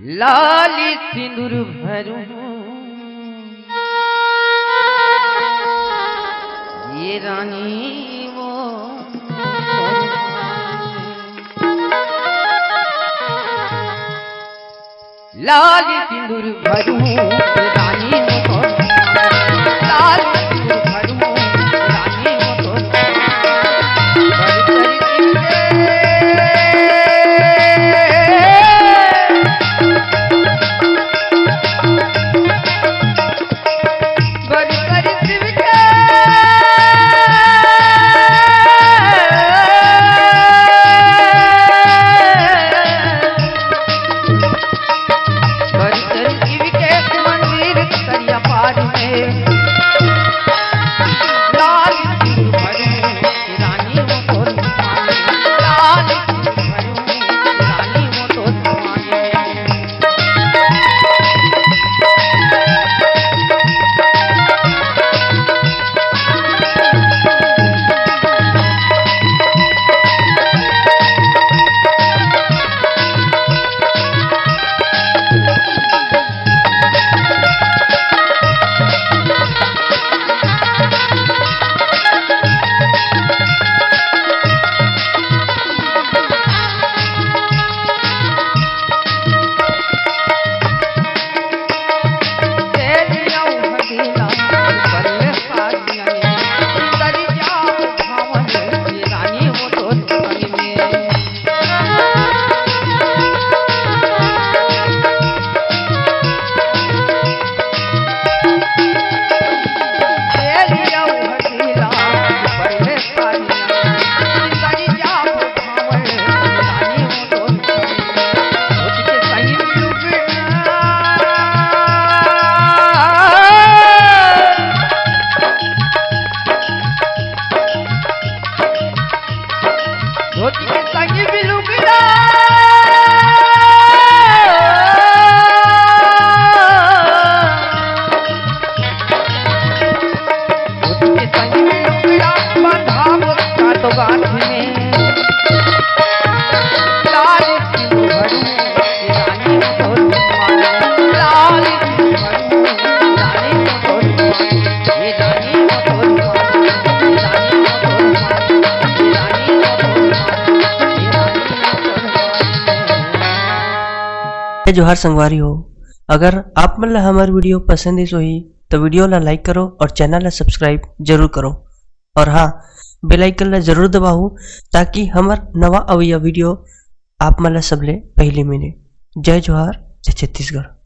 लाली सिंदूर भरूं ये रानी वो लाली सिंदूर भरूं रानी वो लाली सिंदूर भरूं रानी वो जोहार संगवारी हो। अगर आप मन ला हमार वीडियो पसंद ही सोही तो वीडियो ला लाइक करो और चैनल ला सब्सक्राइब जरूर करो और हाँ बेल आइकन ला जरूर दबाओ ताकि हमार नवा अवैया वीडियो आप मन ला सबले पहले मिले। जय जोहार, जय छत्तीसगढ़।